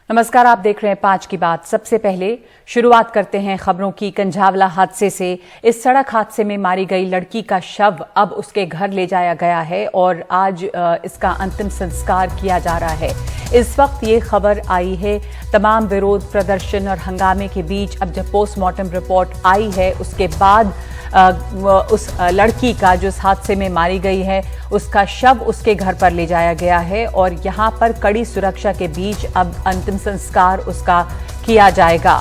नमस्कार, आप देख रहे हैं 5 की बात। सबसे पहले शुरुआत करते हैं खबरों की कंझावला हादसे से। इस सड़क हादसे में मारी गई लड़की का शव अब उसके घर ले जाया गया है और आज इसका अंतिम संस्कार किया जा रहा है। इस वक्त ये खबर आई है तमाम विरोध प्रदर्शन और हंगामे के बीच। अब जब पोस्टमार्टम रिपोर्ट आई है उसके बाद उस लड़की का जो इस हादसे में मारी गई है उसका शव उसके घर पर ले जाया गया है और यहाँ पर कड़ी सुरक्षा के बीच अब अंतिम संस्कार उसका किया जाएगा।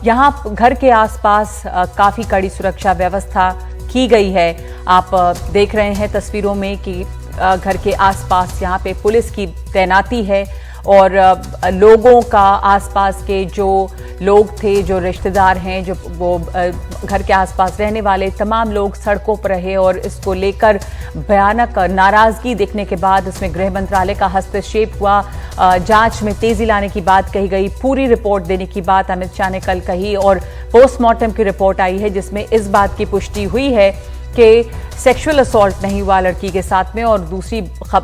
यहाँ घर के आसपास काफी कड़ी सुरक्षा व्यवस्था की गई है। आप देख रहे हैं तस्वीरों में कि घर के आसपास यहाँ पे पुलिस की तैनाती है और लोगों का, आसपास के जो लोग थे, जो रिश्तेदार हैं, जो वो घर के आसपास रहने वाले तमाम लोग सड़कों पर रहे और इसको लेकर भयानक नाराजगी देखने के बाद इसमें गृह मंत्रालय का हस्तक्षेप हुआ। जांच में तेजी लाने की बात कही गई, पूरी रिपोर्ट देने की बात अमित शाह ने कल कही और पोस्टमार्टम की रिपोर्ट आई है जिसमें इस बात की पुष्टि हुई है कि सेक्सुअल असॉल्ट नहीं हुआ लड़की के साथ में। और दूसरी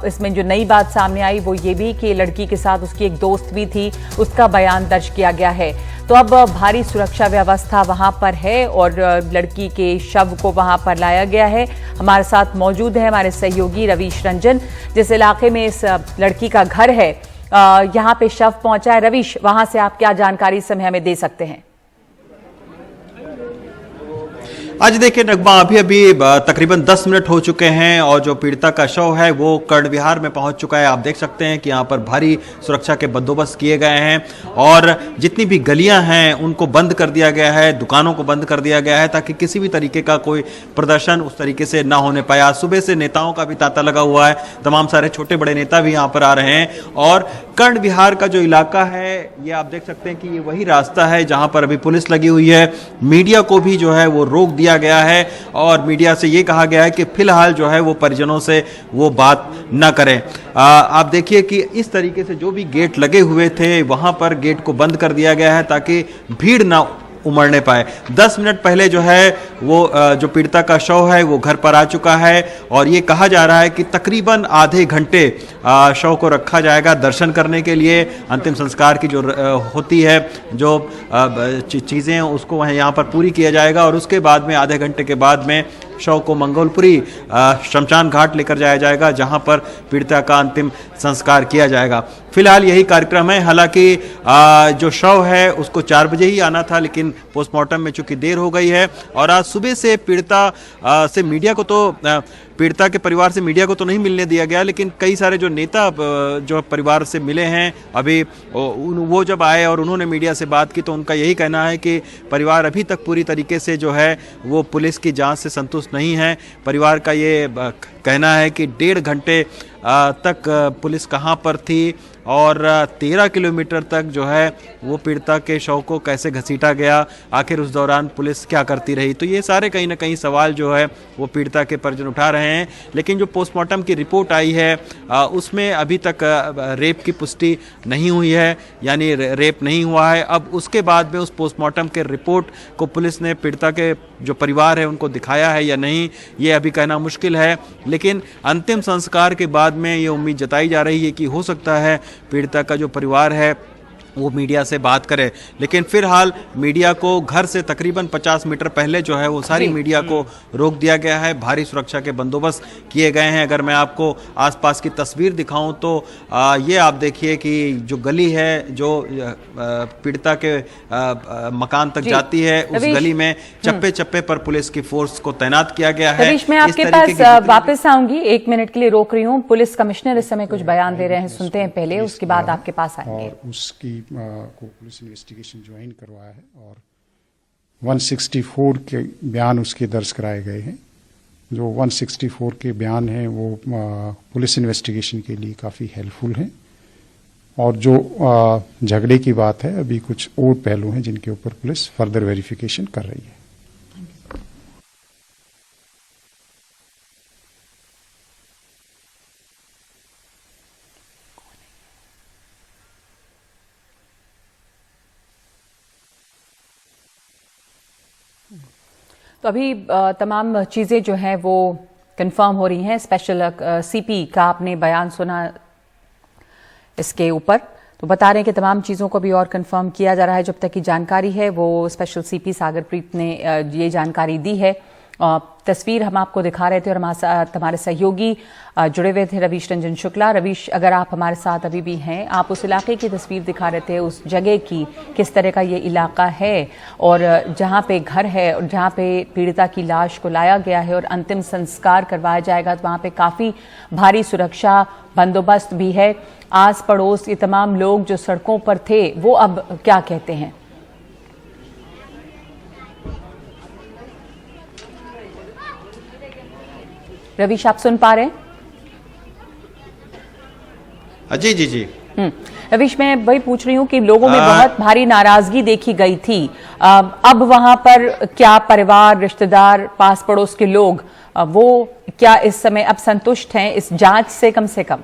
इसमें जो नई बात सामने आई वो ये भी कि लड़की के साथ उसकी एक दोस्त भी थी, उसका बयान दर्ज किया गया है। तो अब भारी सुरक्षा व्यवस्था वहां पर है और लड़की के शव को वहां पर लाया गया है। हमारे साथ मौजूद है हमारे सहयोगी रवीश रंजन, जिस इलाके में इस लड़की का घर है, यहाँ पे शव पहुंचा है। रवीश, वहां से आप क्या जानकारी इस समय हमें दे सकते हैं? आज देखिए नगमा, अभी तकरीबन 10 मिनट हो चुके हैं और जो पीड़िता का शव है वो कर्ण विहार में पहुंच चुका है। आप देख सकते हैं कि यहाँ पर भारी सुरक्षा के बंदोबस्त किए गए हैं और जितनी भी गलियां हैं उनको बंद कर दिया गया है, दुकानों को बंद कर दिया गया है ताकि किसी भी तरीके का कोई प्रदर्शन उस तरीके से ना होने पाए। आज सुबह से नेताओं का भी तांता लगा हुआ है, तमाम सारे छोटे बड़े नेता भी यहाँ पर आ रहे हैं और कर्ण विहार का जो इलाका है ये आप देख सकते हैं कि ये वही रास्ता है जहाँ पर अभी पुलिस लगी हुई है। मीडिया को भी जो है वो रोक दिया गया है और मीडिया से ये कहा गया है कि फिलहाल जो है वो परिजनों से वो बात न करें। आप देखिए कि इस तरीके से जो भी गेट लगे हुए थे वहां पर गेट को बंद कर दिया गया है ताकि भीड़ ना उमड़ने पाए। 10 मिनट पहले जो है वो जो पीड़िता का शव है वो घर पर आ चुका है और ये कहा जा रहा है कि तकरीबन आधे घंटे शव को रखा जाएगा दर्शन करने के लिए। अंतिम संस्कार की जो होती है जो चीज़ें उसको यहाँ पर पूरी किया जाएगा और उसके बाद में आधे घंटे के बाद में शव को मंगोलपुरी शमशान घाट लेकर जाया जाएगा जहां पर पीड़िता का अंतिम संस्कार किया जाएगा। फिलहाल यही कार्यक्रम है। हालांकि जो शव है उसको 4 बजे ही आना था लेकिन पोस्टमार्टम में चूंकि देर हो गई है और आज सुबह से पीड़िता से मीडिया को तो पीड़िता के परिवार से मीडिया को तो नहीं मिलने दिया गया, लेकिन कई सारे जो नेता जो परिवार से मिले हैं अभी वो जब आए और उन्होंने मीडिया से बात की तो उनका यही कहना है कि परिवार अभी तक पूरी तरीके से जो है वो पुलिस की जांच से संतुष्ट नहीं है। परिवार का ये कहना है कि 1.5 घंटे तक पुलिस कहां पर थी और 13 किलोमीटर तक जो है वो पीड़िता के शव को कैसे घसीटा गया, आखिर उस दौरान पुलिस क्या करती रही। तो ये सारे कहीं ना कहीं सवाल जो है वो पीड़िता के परिजन उठा रहे हैं। लेकिन जो पोस्टमार्टम की रिपोर्ट आई है उसमें अभी तक रेप की पुष्टि नहीं हुई है, यानी रेप नहीं हुआ है। अब उसके बाद में उस पोस्टमार्टम के रिपोर्ट को पुलिस ने पीड़िता के जो परिवार है उनको दिखाया है या नहीं ये अभी कहना मुश्किल है। लेकिन अंतिम संस्कार के बाद में ये उम्मीद जताई जा रही है कि हो सकता है पीड़िता का जो परिवार है वो मीडिया से बात करे। लेकिन फिलहाल मीडिया को घर से तकरीबन 50 मीटर पहले जो है वो सारी मीडिया को रोक दिया गया है। भारी सुरक्षा के बंदोबस्त किए गए हैं। अगर मैं आपको आसपास की तस्वीर दिखाऊं तो ये आप देखिए कि जो गली है जो पीड़िता के मकान तक जाती है उस गली में चप्पे चप्पे पर पुलिस की फोर्स को तैनात किया गया है। मैं आपके पास वापस आऊंगी, 1 मिनट के लिए रोक रही हूँ। पुलिस कमिश्नर इस समय कुछ बयान दे रहे हैं, सुनते हैं पहले, उसके बाद आपके पास आएंगे। उसकी को पुलिस इन्वेस्टिगेशन ज्वाइन करवाया है और 164 के बयान उसके दर्ज कराए गए हैं। जो 164 के बयान हैं वो पुलिस इन्वेस्टिगेशन के लिए काफ़ी हेल्पफुल हैं और जो झगड़े की बात है अभी कुछ और पहलू हैं जिनके ऊपर पुलिस फर्दर वेरिफिकेशन कर रही है। तो अभी तमाम चीज़ें जो हैं वो कंफर्म हो रही हैं। स्पेशल सीपी का आपने बयान सुना इसके ऊपर। तो बता रहे हैं कि तमाम चीज़ों को भी और कंफर्म किया जा रहा है। जब तक की जानकारी है वो स्पेशल सीपी सागरप्रीत ने ये जानकारी दी है। तस्वीर हम आपको दिखा रहे थे और हमारे साथ हमारे सहयोगी जुड़े हुए थे रवीश रंजन शुक्ला। रवीश, अगर आप हमारे साथ अभी भी हैं, आप उस इलाके की तस्वीर दिखा रहे थे, उस जगह की, किस तरह का ये इलाका है और जहाँ पे घर है और जहाँ पे पीड़िता की लाश को लाया गया है और अंतिम संस्कार करवाया जाएगा, तो वहाँ पे काफ़ी भारी सुरक्षा बंदोबस्त भी है। आस पड़ोस ये तमाम लोग जो सड़कों पर थे वो अब क्या कहते हैं? रवीश, आप सुन पा रहे हैं? जी जी जी। रवीश, मैं वही पूछ रही हूँ कि लोगों में बहुत भारी नाराजगी देखी गई थी। अब वहां पर क्या परिवार, रिश्तेदार, पास पड़ोस के लोग वो क्या इस समय अब संतुष्ट हैं इस जांच से कम से कम?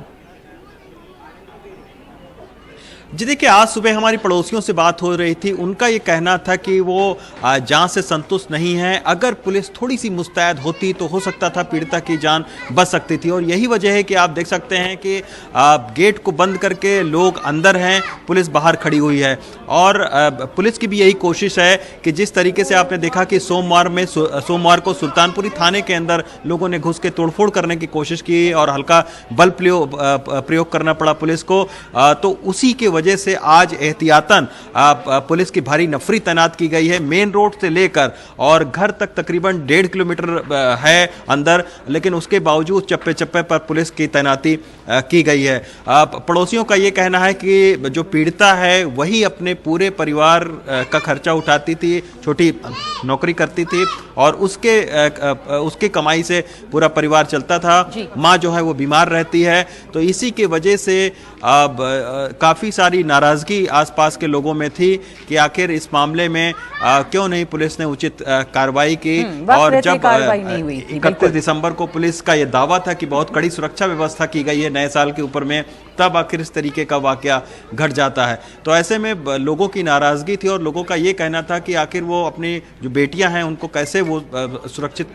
जी देखिए, आज सुबह हमारी पड़ोसियों से बात हो रही थी। उनका ये कहना था कि वो जान से संतुष्ट नहीं है। अगर पुलिस थोड़ी सी मुस्तैद होती तो हो सकता था पीड़िता की जान बच सकती थी। और यही वजह है कि आप देख सकते हैं कि गेट को बंद करके लोग अंदर हैं, पुलिस बाहर खड़ी हुई है। और पुलिस की भी यही कोशिश है कि जिस तरीके से आपने देखा कि सोमवार को सुल्तानपुरी थाने के अंदर लोगों ने घुस के तोड़फोड़ करने की कोशिश की और हल्का बल प्रयोग करना पड़ा पुलिस को, तो उसी के वजह से आज एहतियातन पुलिस की भारी नफरी तैनात की गई है। मेन रोड से लेकर और घर तक तकरीबन 1.5 किलोमीटर है अंदर, लेकिन उसके बावजूद चप्पे चप्पे पर पुलिस की तैनाती की गई है। पड़ोसियों का यह कहना है कि जो पीड़िता है वही अपने पूरे परिवार का खर्चा उठाती थी, छोटी नौकरी करती थी और उसके कमाई से पूरा परिवार चलता था। माँ जो है वो बीमार रहती है, तो इसी के वजह से काफ़ी सारी नाराज़गी आसपास के लोगों में थी कि आखिर इस मामले में क्यों नहीं पुलिस ने उचित कार्रवाई की। और जब 31 दिसंबर को पुलिस का यह दावा था कि बहुत कड़ी सुरक्षा व्यवस्था की गई है नए साल के ऊपर में, तब आखिर इस तरीके का वाकया घट जाता है। तो ऐसे में लोगों की नाराज़गी थी और लोगों का ये कहना था कि आखिर वो अपनी जो बेटियां हैं उनको कैसे वो सुरक्षित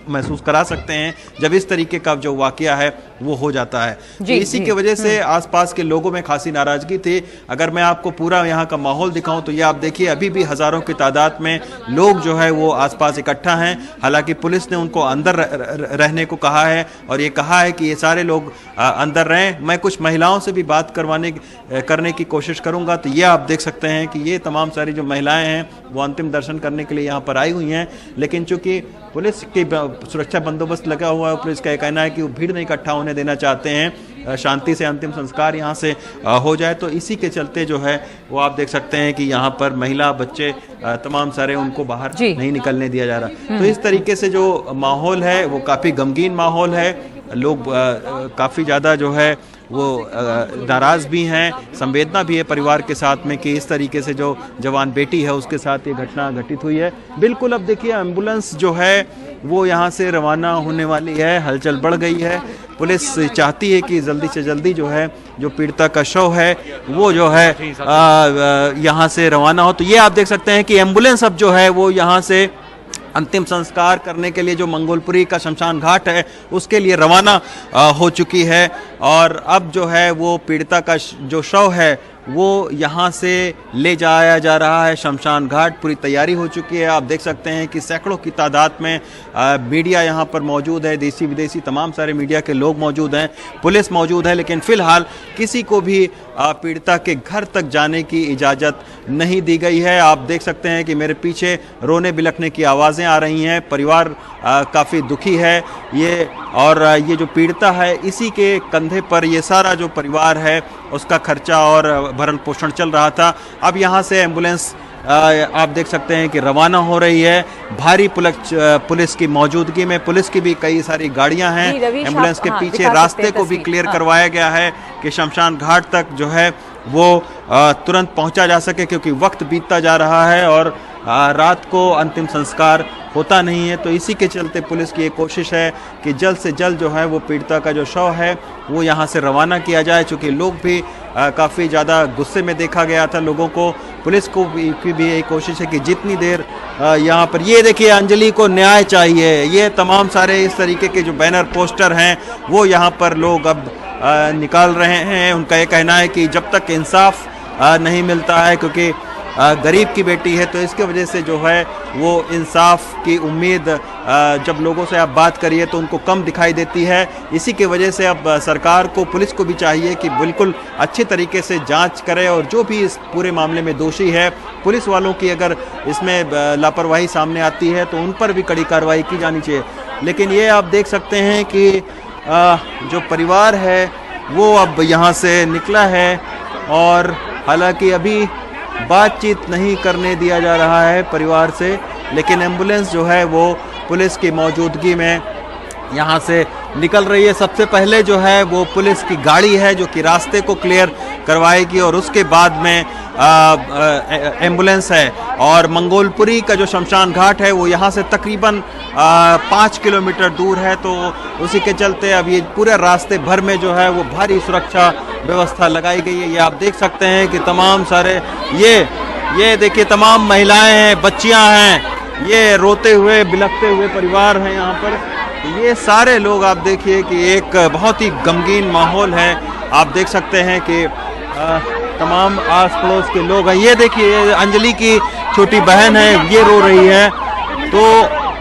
महसूस करा सकते हैं जब इस तरीके का जो वाकया है वो हो जाता है। तो इसी की वजह से आसपास के लोगों में खासी नाराज़गी थी। अगर मैं आपको पूरा यहाँ का माहौल दिखाऊं तो ये आप देखिए, अभी भी हज़ारों की तादाद में लोग जो है वो आसपास इकट्ठा हैं। हालांकि पुलिस ने उनको अंदर रहने को कहा है और ये कहा है कि ये सारे लोग अंदर रहें। मैं कुछ महिलाओं से भी बात करने की कोशिश करूंगा। तो ये आप देख सकते हैं कि ये तमाम सारी जो महिलाएं हैं वो अंतिम दर्शन करने के लिए यहाँ पर आई हुई हैं, लेकिन चूंकि पुलिस की सुरक्षा बंदोबस्त लगा हुआ है, पुलिस का यह कहना है कि वो भीड़ नहीं इकट्ठा होने देना चाहते हैं, शांति से अंतिम संस्कार यहाँ से हो जाए। तो इसी के चलते जो है वो आप देख सकते हैं कि यहाँ पर महिला, बच्चे तमाम सारे उनको बाहर नहीं निकलने दिया जा रहा। तो इस तरीके से जो माहौल है वो काफ़ी गमगीन माहौल है। लोग काफ़ी ज़्यादा जो है वो नाराज़ भी हैं, संवेदना भी है परिवार के साथ में कि इस तरीके से जो जवान बेटी है उसके साथ ये घटना घटित हुई है। बिल्कुल, अब देखिए एम्बुलेंस जो है वो यहाँ से रवाना होने वाली है, हलचल बढ़ गई है। पुलिस चाहती है कि जल्दी से जल्दी जो है जो पीड़िता का शव है वो जो है यहाँ से रवाना हो। तो ये आप देख सकते हैं कि एम्बुलेंस अब जो है वो यहाँ से अंतिम संस्कार करने के लिए जो मंगोलपुरी का शमशान घाट है उसके लिए रवाना हो चुकी है। और अब जो है वो पीड़िता का जो शव है वो यहाँ से ले जाया जा रहा है शमशान घाट। पूरी तैयारी हो चुकी है। आप देख सकते हैं कि सैकड़ों की तादाद में मीडिया यहाँ पर मौजूद है, देसी विदेशी तमाम सारे मीडिया के लोग मौजूद हैं, पुलिस मौजूद है, लेकिन फ़िलहाल किसी को भी पीड़िता के घर तक जाने की इजाज़त नहीं दी गई है। आप देख सकते हैं कि मेरे पीछे रोने बिलखने की आवाज़ें आ रही हैं। परिवार काफ़ी दुखी है और ये जो पीड़िता है इसी के कंधे पर ये सारा जो परिवार है उसका खर्चा और भरण पोषण चल रहा था। अब यहाँ से एम्बुलेंस आप देख सकते हैं कि रवाना हो रही है। भारी पुलिस की मौजूदगी में, पुलिस की भी कई सारी गाड़ियां हैं। एम्बुलेंस के पीछे रास्ते को भी क्लियर करवाया गया है कि शमशान घाट तक जो है वो तुरंत पहुंचा जा सके, क्योंकि वक्त बीतता जा रहा है और रात को अंतिम संस्कार होता नहीं है। तो इसी के चलते पुलिस की एक कोशिश है कि जल्द से जल्द जो है वो पीड़िता का जो शव है वो यहाँ से रवाना किया जाए। चूँकि लोग भी काफ़ी ज़्यादा गुस्से में देखा गया था लोगों को। पुलिस को भी यही कोशिश है कि जितनी देर यहाँ पर, ये देखिए अंजलि को न्याय चाहिए, ये तमाम सारे इस तरीके के जो बैनर पोस्टर हैं वो यहाँ पर लोग अब निकाल रहे हैं। उनका ये कहना है कि जब तक इंसाफ नहीं मिलता है, क्योंकि गरीब की बेटी है, तो इसके वजह से जो है वो इंसाफ की उम्मीद जब लोगों से आप बात करिए तो उनको कम दिखाई देती है। इसी की वजह से अब सरकार को, पुलिस को भी चाहिए कि बिल्कुल अच्छे तरीके से जांच करे और जो भी इस पूरे मामले में दोषी है, पुलिस वालों की अगर इसमें लापरवाही सामने आती है तो उन पर भी कड़ी कार्रवाई की जानी चाहिए। लेकिन ये आप देख सकते हैं कि जो परिवार है वो अब यहाँ से निकला है और हालांकि अभी बातचीत नहीं करने दिया जा रहा है परिवार से, लेकिन एम्बुलेंस जो है वो पुलिस की मौजूदगी में यहाँ से निकल रही है। सबसे पहले जो है वो पुलिस की गाड़ी है जो कि रास्ते को क्लियर करवाएगी और उसके बाद में एम्बुलेंस है। और मंगोलपुरी का जो शमशान घाट है वो यहाँ से तकरीबन 5 किलोमीटर दूर है, तो उसी के चलते अब ये पूरे रास्ते भर में जो है वो भारी सुरक्षा व्यवस्था लगाई गई है। ये आप देख सकते हैं कि तमाम सारे ये देखिए तमाम महिलाएं हैं, बच्चियां हैं, ये रोते हुए बिलखते हुए परिवार हैं यहाँ पर। ये सारे लोग आप देखिए कि एक बहुत ही गमगीन माहौल है। आप देख सकते हैं कि तमाम आस पड़ोस के लोग हैं। ये देखिए अंजलि की छोटी बहन है, ये रो रही है, तो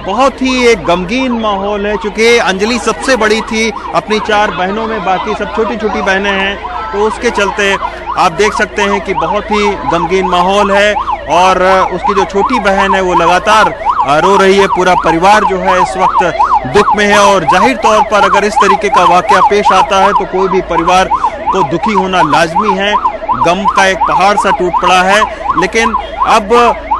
बहुत ही एक गमगीन माहौल है। चूँकि अंजलि सबसे बड़ी थी अपनी 4 बहनों में, बाकी सब छोटी छोटी बहनें हैं, तो उसके चलते आप देख सकते हैं कि बहुत ही गमगीन माहौल है। और उसकी जो छोटी बहन है वो लगातार रो रही है। पूरा परिवार जो है इस वक्त दुख में है और जाहिर तौर पर अगर इस तरीके का वाकया पेश आता है तो कोई भी परिवार को दुखी होना लाजमी है। गम का एक पहाड़ सा टूट पड़ा है। लेकिन अब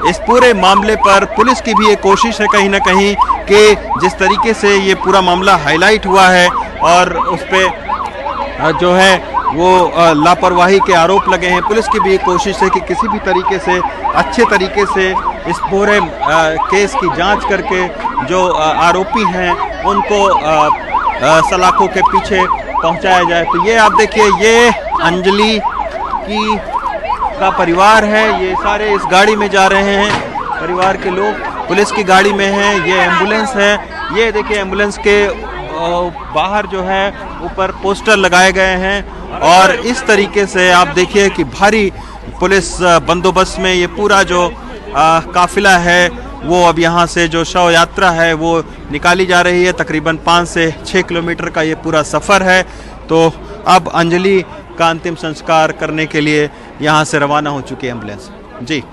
इस पूरे मामले पर पुलिस की भी एक कोशिश है कहीं ना कहीं कि जिस तरीके से ये पूरा मामला हाईलाइट हुआ है और उस पर जो है वो लापरवाही के आरोप लगे हैं, पुलिस की भी एक कोशिश है कि किसी भी तरीके से अच्छे तरीके से इस पूरे केस की जांच करके जो आरोपी हैं उनको सलाखों के पीछे पहुंचाया जाए। तो ये आप देखिए, ये अंजलि का परिवार है, ये सारे इस गाड़ी में जा रहे हैं, परिवार के लोग पुलिस की गाड़ी में हैं। ये एम्बुलेंस है, ये देखिए एम्बुलेंस के बाहर जो है ऊपर पोस्टर लगाए गए हैं और इस तरीके से आप देखिए कि भारी पुलिस बंदोबस्त में ये पूरा जो काफिला है वो अब यहाँ से जो शव यात्रा है वो निकाली जा रही है। तकरीबन 5 से 6 किलोमीटर का ये पूरा सफ़र है। तो अब अंजलि का अंतिम संस्कार करने के लिए यहाँ से रवाना हो चुकी है एम्बुलेंस। जी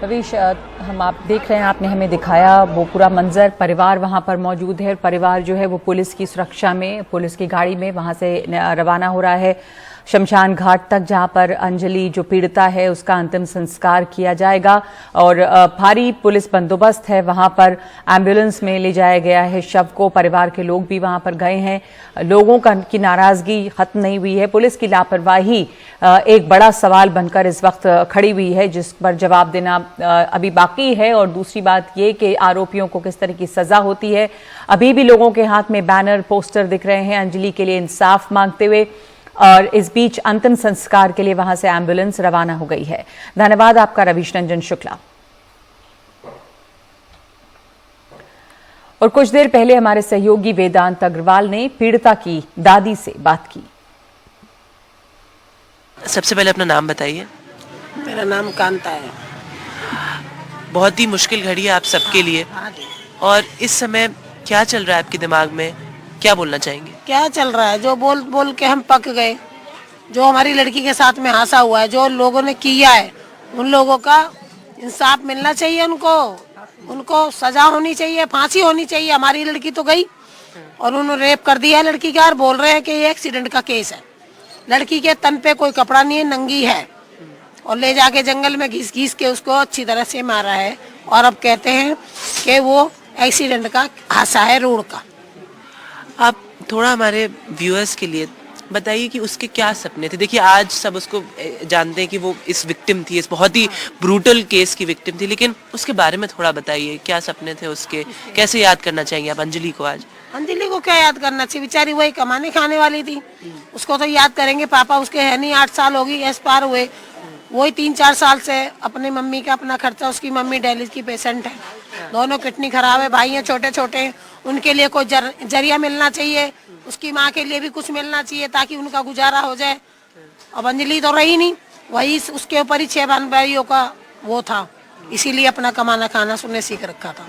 रवीश, हम आप देख रहे हैं, आपने हमें दिखाया वो पूरा मंजर। परिवार वहाँ पर मौजूद है, परिवार जो है वो पुलिस की सुरक्षा में, पुलिस की गाड़ी में वहाँ से रवाना हो रहा है शमशान घाट तक, जहां पर अंजलि जो पीड़िता है उसका अंतिम संस्कार किया जाएगा। और भारी पुलिस बंदोबस्त है वहां पर, एम्बुलेंस में ले जाया गया है शव को। परिवार के लोग भी वहां पर गए हैं, लोगों की नाराजगी खत्म नहीं हुई है। पुलिस की लापरवाही एक बड़ा सवाल बनकर इस वक्त खड़ी हुई है, जिस पर जवाब देना अभी बाकी है। और दूसरी बात ये कि आरोपियों को किस तरह की सजा होती है। अभी भी लोगों के हाथ में बैनर पोस्टर दिख रहे हैं अंजलि के लिए इंसाफ मांगते हुए, और इस बीच अंतिम संस्कार के लिए वहां से एम्बुलेंस रवाना हो गई है। धन्यवाद आपका रवीश रंजन शुक्ला। और कुछ देर पहले हमारे सहयोगी वेदांत अग्रवाल ने पीड़िता की दादी से बात की। सबसे पहले अपना नाम बताइए। मेरा नाम कांता है। बहुत ही मुश्किल घड़ी है आप सबके लिए, और इस समय क्या चल रहा है आपके दिमाग में, क्या बोलना चाहेंगे? क्या चल रहा है, जो बोल बोल के हम पक गए। जो हमारी लड़की के साथ में हादसा हुआ है, जो लोगों ने किया है, उन लोगों का इंसाफ मिलना चाहिए। उनको सजा होनी चाहिए, फांसी होनी चाहिए। हमारी लड़की तो गई और उन्होंने रेप कर दिया लड़की का, और बोल रहे हैं कि ये एक्सीडेंट का केस है। लड़की के तन पे कोई कपड़ा नहीं है, नंगी है, और ले जाके जंगल में घिस घिस के उसको अच्छी तरह से मारा है। और अब कहते हैं कि वो एक्सीडेंट का हादसा है, रोड का। आप थोड़ा हमारे व्यूअर्स के लिए बताइए कि उसके क्या सपने थे। देखिए आज सब उसको जानते हैं कि वो इस विक्टिम थी, इस बहुत ही ब्रूटल केस की विक्टिम थी, लेकिन उसके बारे में थोड़ा बताइए, क्या सपने थे उसके, कैसे याद करना चाहिए आप अंजलि को आज? अंजलि को क्या याद करना चाहिए, बेचारी वही कमाने खाने वाली थी, उसको तो याद करेंगे। पापा उसके है नहीं, 8 साल होगी एक्सपायर हुए। वही 3-4 साल से अपनी मम्मी का अपना खर्चा, उसकी मम्मी डायलिसिस की पेशेंट है, दोनों किडनी खराब है, भाई हैं छोटे छोटे, उनके लिए कोई जरिया मिलना चाहिए। उसकी माँ के लिए भी कुछ मिलना चाहिए ताकि उनका गुजारा हो जाए। अब अंजलि तो रही नहीं, वही उसके ऊपर ही 6 बहन भाइयों का वो था, इसीलिए अपना कमाना खाना सुनने सीख रखा था।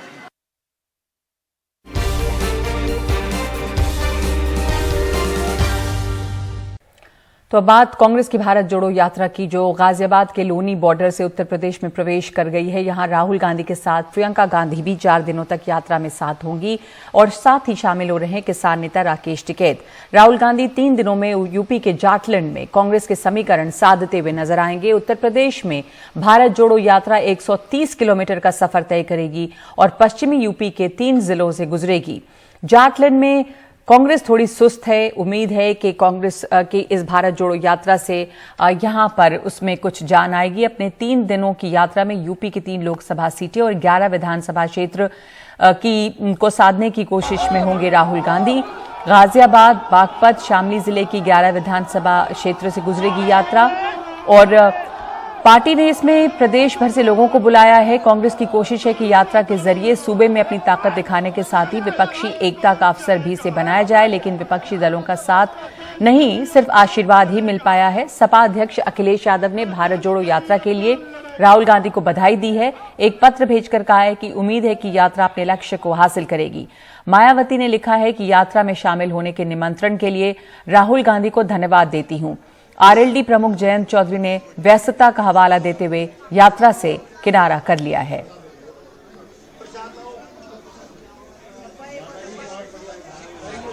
तो अब बात कांग्रेस की भारत जोड़ो यात्रा की, जो गाजियाबाद के लोनी बॉर्डर से उत्तर प्रदेश में प्रवेश कर गई है। यहां राहुल गांधी के साथ प्रियंका गांधी भी 4 दिनों तक यात्रा में साथ होंगी और साथ ही शामिल हो रहे हैं किसान नेता राकेश टिकैत। राहुल गांधी 3 दिनों में यूपी के जाटलैंड में कांग्रेस के समीकरण साधते हुए नजर आएंगे। उत्तर प्रदेश में भारत जोड़ो यात्रा 130 किलोमीटर का सफर तय करेगी और पश्चिमी यूपी के 3 जिलों से गुजरेगी। जाटलैंड में कांग्रेस थोड़ी सुस्त है। उम्मीद है कि कांग्रेस की इस भारत जोड़ो यात्रा से यहां पर उसमें कुछ जान आएगी। अपने 3 दिनों की यात्रा में यूपी की 3 लोकसभा सीटें और 11 विधानसभा क्षेत्र को साधने की कोशिश में होंगे राहुल गांधी। गाजियाबाद, बागपत, शामली जिले की 11 विधानसभा क्षेत्र से गुजरेगी यात्रा और पार्टी ने इसमें प्रदेश भर से लोगों को बुलाया है। कांग्रेस की कोशिश है कि यात्रा के जरिए सूबे में अपनी ताकत दिखाने के साथ ही विपक्षी एकता का अवसर भी से बनाया जाए, लेकिन विपक्षी दलों का साथ नहीं, सिर्फ आशीर्वाद ही मिल पाया है। सपा अध्यक्ष अखिलेश यादव ने भारत जोड़ो यात्रा के लिए राहुल गांधी को बधाई दी है। एक पत्र भेजकर कहा है कि उम्मीद है कि यात्रा अपने लक्ष्य को हासिल करेगी। मायावती ने लिखा है कि यात्रा में शामिल होने के निमंत्रण के लिए राहुल गांधी को धन्यवाद देती हूं। आरएलडी प्रमुख जयंत चौधरी ने व्यस्तता का हवाला देते हुए यात्रा से किनारा कर लिया है।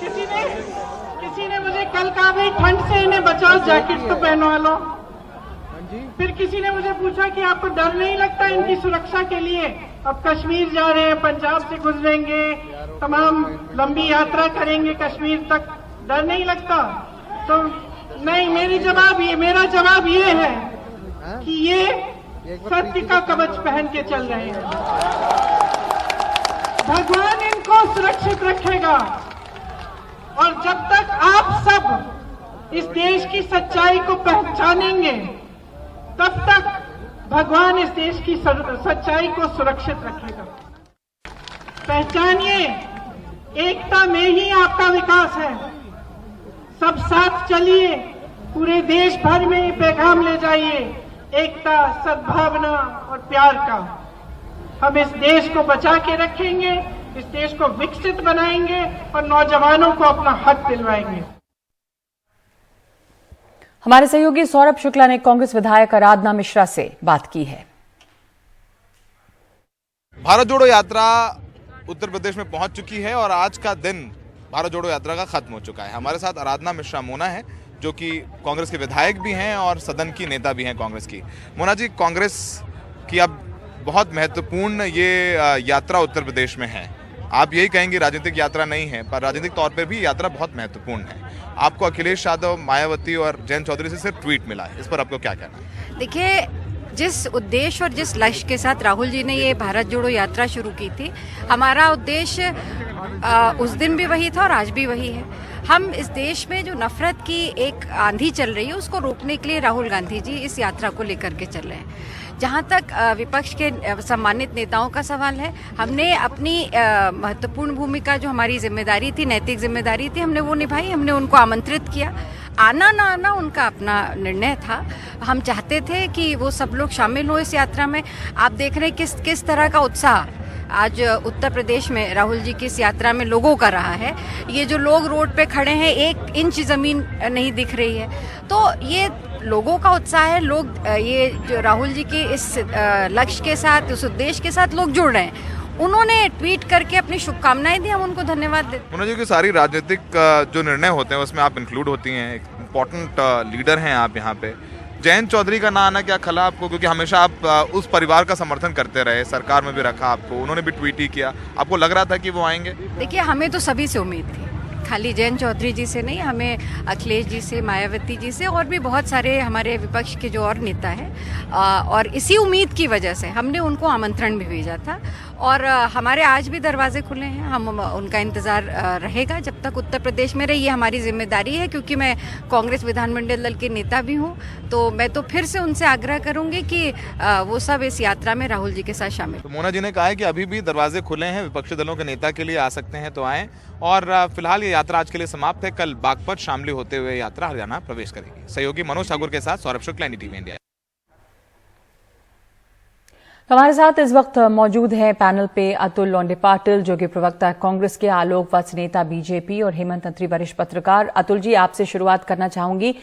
किसी ने मुझे कल कहा भाई ठंड से इन्हें बचाओ, जैकेट तो पहनवा लो। फिर किसी ने मुझे पूछा कि आपको डर नहीं लगता इनकी सुरक्षा के लिए? अब कश्मीर जा रहे हैं, पंजाब से गुजरेंगे, तमाम लंबी यात्रा करेंगे कश्मीर तक, डर नहीं लगता? तो नहीं, मेरा जवाब ये है कि ये सत्य का कवच पहन के चल रहे हैं। भगवान इनको सुरक्षित रखेगा और जब तक आप सब इस देश की सच्चाई को पहचानेंगे तब तक भगवान इस देश की सच्चाई को सुरक्षित रखेगा। पहचानिए, एकता में ही आपका विकास है। सब साथ चलिए, पूरे देश भर में ये पैगाम ले जाइए, एकता, सद्भावना और प्यार का। हम इस देश को बचा के रखेंगे, इस देश को विकसित बनाएंगे और नौजवानों को अपना हक दिलवाएंगे। हमारे सहयोगी सौरभ शुक्ला ने कांग्रेस विधायक आराधना मिश्रा से बात की है। भारत जोड़ो यात्रा उत्तर प्रदेश में पहुंच चुकी है और आज का दिन भारत जोड़ो यात्रा का खत्म हो चुका है। हमारे साथ आराधना मिश्रा मोना है, जो कि कांग्रेस के विधायक भी हैं और सदन की नेता भी हैं कांग्रेस की। मोना जी, कांग्रेस की अब बहुत महत्वपूर्ण ये यात्रा उत्तर प्रदेश में है। आप यही कहेंगे राजनीतिक यात्रा नहीं है, पर राजनीतिक तौर पे भी यात्रा बहुत महत्वपूर्ण है। आपको अखिलेश यादव, मायावती और जयंत चौधरी से सिर्फ ट्वीट मिला है, इस पर आपको क्या कहना है? देखिए, जिस उद्देश्य और जिस लक्ष्य के साथ राहुल जी ने ये भारत जोड़ो यात्रा शुरू की थी, हमारा उद्देश्य उस दिन भी वही था और आज भी वही है। हम इस देश में जो नफरत की एक आंधी चल रही है उसको रोकने के लिए राहुल गांधी जी इस यात्रा को लेकर के चल रहे हैं। जहाँ तक विपक्ष के सम्मानित नेताओं का सवाल है, हमने अपनी महत्वपूर्ण भूमिका, जो हमारी जिम्मेदारी थी, नैतिक जिम्मेदारी थी, हमने वो निभाई। हमने उनको आमंत्रित किया। आना ना आना उनका अपना निर्णय था। हम चाहते थे कि वो सब लोग शामिल हो इस यात्रा में। आप देख रहे हैं किस तरह का उत्साह आज उत्तर प्रदेश में राहुल जी की इस यात्रा में लोगों का रहा है। ये जो लोग रोड पे खड़े हैं, 1 इंच जमीन नहीं दिख रही है, तो ये लोगों का उत्साह है। लोग ये जो राहुल जी के इस लक्ष्य के साथ, इस उद्देश्य के साथ लोग जुड़ रहे हैं। उन्होंने ट्वीट करके अपनी शुभकामनाएं दी, हम उनको धन्यवाद देते हैं। मोना जी, की सारी राजनीतिक जो निर्णय होते हैं उसमें आप इंक्लूड होती हैं, एक इम्पोर्टेंट लीडर हैं आप यहाँ पे। जयंत चौधरी का ना आना क्या खला आपको? क्योंकि हमेशा आप उस परिवार का समर्थन करते रहे, सरकार में भी रखा आपको, उन्होंने भी ट्वीट ही किया। आपको लग रहा था कि वो आएंगे? देखिए, हमें तो सभी से उम्मीद थी, खाली जयंत चौधरी जी से नहीं, हमें अखिलेश जी से, मायावती जी से और भी बहुत सारे हमारे विपक्ष के जो और नेता हैं, और इसी उम्मीद की वजह से हमने उनको आमंत्रण भी भेजा था और हमारे आज भी दरवाजे खुले हैं। हम उनका इंतज़ार रहेगा जब तक उत्तर प्रदेश में रहे। ये हमारी जिम्मेदारी है, क्योंकि मैं कांग्रेस विधानमंडल दल के नेता भी हूँ। तो मैं तो फिर से उनसे आग्रह करूँगी कि वो सब इस यात्रा में राहुल जी के साथ शामिल। तो मोना जी ने कहा है कि अभी भी दरवाजे खुले हैं, विपक्षी दलों के नेता के लिए आ सकते हैं तो आएँ। और फिलहाल ये यात्रा आज के लिए समाप्त है। कल बागपत शामली होते हुए यात्रा हरियाणा प्रवेश करेगी। सहयोगी मनोज ठाकुर के साथ सौरभ शुक्ला, NDTV इंडिया। हमारे साथ इस वक्त मौजूद हैं पैनल पे अतुल लोंडे पाटिल, जो कि प्रवक्ता कांग्रेस के, आलोक वत्स नेता बीजेपी और हेमंत अत्री वरिष्ठ पत्रकार। अतुल जी, आपसे शुरुआत करना चाहूंगी।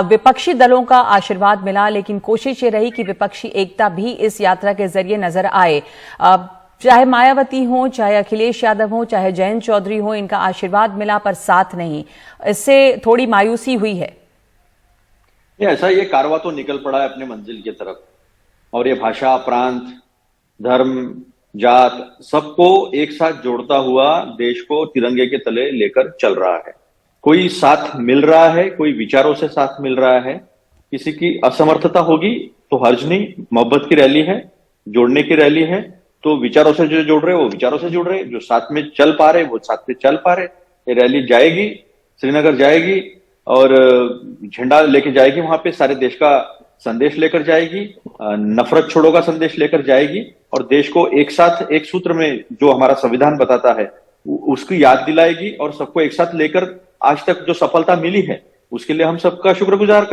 विपक्षी दलों का आशीर्वाद मिला, लेकिन कोशिश ये रही कि विपक्षी एकता भी इस यात्रा के जरिए नजर आए। चाहे मायावती हो, चाहे अखिलेश यादव हो, चाहे जयंत चौधरी हो, इनका आशीर्वाद मिला पर साथ नहीं। इससे थोड़ी मायूसी हुई है। ऐसा ये कारवां तो निकल पड़ा है अपने मंजिल की तरफ, और ये भाषा, प्रांत, धर्म, जात सबको एक साथ जोड़ता हुआ देश को तिरंगे के तले लेकर चल रहा है। कोई साथ मिल रहा है, कोई विचारों से साथ मिल रहा है। किसी की असमर्थता होगी तो हर्ज नहीं, मोहब्बत की रैली है, जोड़ने की रैली है। तो विचारों से जो जुड़ रहे वो विचारों से जुड़ रहे, जो साथ में चल पा रहे वो साथ में चल पा रहे। ये रैली जाएगी, श्रीनगर जाएगी और झंडा लेके जाएगी, वहां पे सारे देश का संदेश लेकर जाएगी, नफरत छोड़ो का संदेश लेकर जाएगी, और देश को एक साथ एक सूत्र में जो हमारा संविधान बताता है उसकी याद दिलाएगी। और सबको एक साथ लेकर आज तक जो सफलता मिली है उसके लिए हम सबका शुक्रगुजार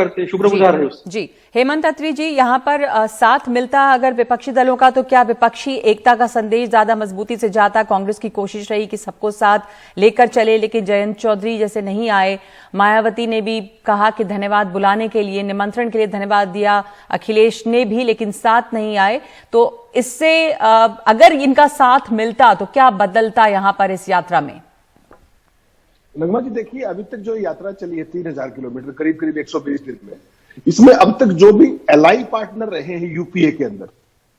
है उससे। जी, हेमंत अत्री जी, यहाँ पर साथ मिलता अगर विपक्षी दलों का, तो क्या विपक्षी एकता का संदेश ज्यादा मजबूती से जाता? कांग्रेस की कोशिश रही कि सबको साथ लेकर चले, लेकिन जयंत चौधरी जैसे नहीं आए। मायावती ने भी कहा कि धन्यवाद बुलाने के लिए, निमंत्रण के लिए धन्यवाद दिया। अखिलेश ने भी, लेकिन साथ नहीं आए। तो इससे अगर इनका साथ मिलता तो क्या बदलता यहाँ पर इस यात्रा में? नगमा जी, देखिए, अभी तक जो यात्रा चली है 3000 किलोमीटर, करीब करीब 120 दिन में, इसमें अब तक जो भी एलाई पार्टनर रहे हैं यूपीए के अंदर,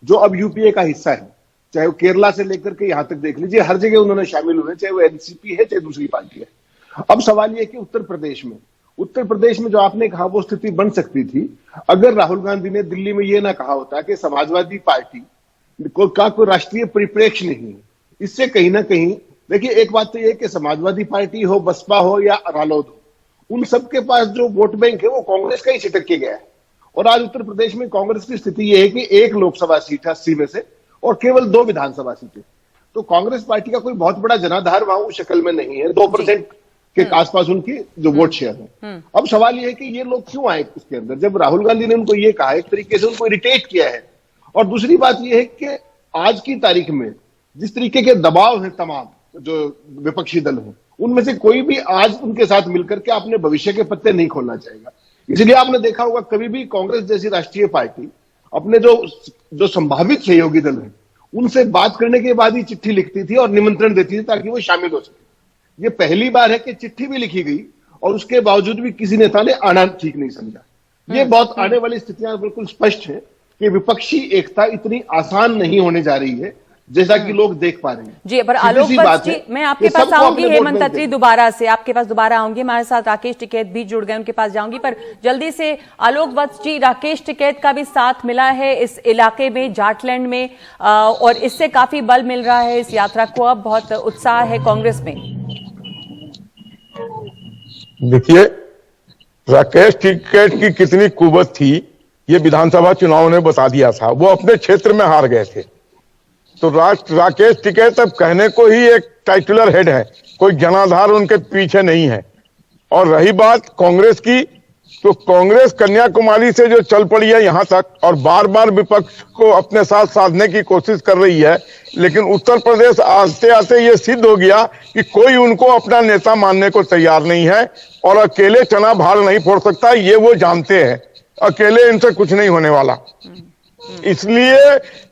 जो अब यूपीए का हिस्सा है, चाहे वो केरला से लेकर के यहां तक देख लीजिए, हर जगह उन्होंने शामिल हुए, चाहे वो एनसीपी है चाहे दूसरी पार्टी है। अब सवाल यह कि उत्तर प्रदेश में जो आपने कहा वो स्थिति बन सकती थी अगर राहुल गांधी ने दिल्ली में यह ना कहा होता कि समाजवादी पार्टी का कोई राष्ट्रीय परिप्रेक्ष्य नहीं है। इससे कहीं ना कहीं, देखिए, एक बात तो यह कि समाजवादी पार्टी हो, बसपा हो या रालोद हो, उन सबके पास जो वोट बैंक है वो कांग्रेस का ही छिटक के गया है। और आज उत्तर प्रदेश में कांग्रेस की स्थिति यह है कि 1 लोकसभा सीट है 80 में से, और केवल 2 विधानसभा सीटें। तो कांग्रेस पार्टी का कोई बहुत बड़ा जनाधार वहां उस शक्ल में नहीं है। 2% के आसपास उनकी जो वोट शेयर है। अब सवाल यह है कि ये लोग क्यों आए इसके अंदर, जब राहुल गांधी ने उनको ये कहा, एक तरीके से उनको इरिटेट किया है। और दूसरी बात यह है कि आज की तारीख में जिस तरीके के दबाव है तमाम जो विपक्षी दल हैं, उनमें से कोई भी आज उनके साथ मिलकर के अपने भविष्य के पत्ते नहीं खोलना चाहेगा। इसलिए आपने देखा होगा, कभी भी कांग्रेस जैसी राष्ट्रीय पार्टी अपने जो संभावित सहयोगी दल हैं उनसे बात करने के बाद ही चिट्ठी लिखती थी और निमंत्रण देती थी ताकि वो शामिल हो सके। ये पहली बार है कि चिट्ठी भी लिखी गई और उसके बावजूद भी किसी नेता ने आना ठीक नहीं समझा। ये बहुत आने वाली स्थितियां बिल्कुल स्पष्ट है कि विपक्षी एकता इतनी आसान नहीं होने जा रही है जैसा कि लोग देख पा रहे हैं। जी, पर आलोक वत्स जी, मैं आपके पास आऊंगी, हेमंत अत्री दोबारा से आपके पास दोबारा आऊंगी। हमारे साथ राकेश टिकैत भी जुड़ गए, उनके पास जाऊंगी। पर जल्दी से आलोक वत्स जी, राकेश टिकैत का भी साथ मिला है इस इलाके में, जाटलैंड में, और इससे काफी बल मिल रहा है इस यात्रा को। अब बहुत उत्साह है कांग्रेस में। देखिए, राकेश टिकैत की कितनी कुवत थी ये विधानसभा चुनाव ने बता दिया था। वो अपने क्षेत्र में हार गए थे, तो राकेश टिकैत अब कहने को ही एक टाइटुलर हेड है, कोई जनाधार उनके पीछे नहीं है। और रही बात कांग्रेस की, तो कांग्रेस कन्याकुमारी से जो चल पड़ी है यहां तक, और बार बार विपक्ष को अपने साथ साधने की कोशिश कर रही है, लेकिन उत्तर प्रदेश आते आते ये सिद्ध हो गया कि कोई उनको अपना नेता मानने को तैयार नहीं है, और अकेले चना भार नहीं फोड़ सकता, ये वो जानते हैं। अकेले इनसे कुछ नहीं होने वाला, इसलिए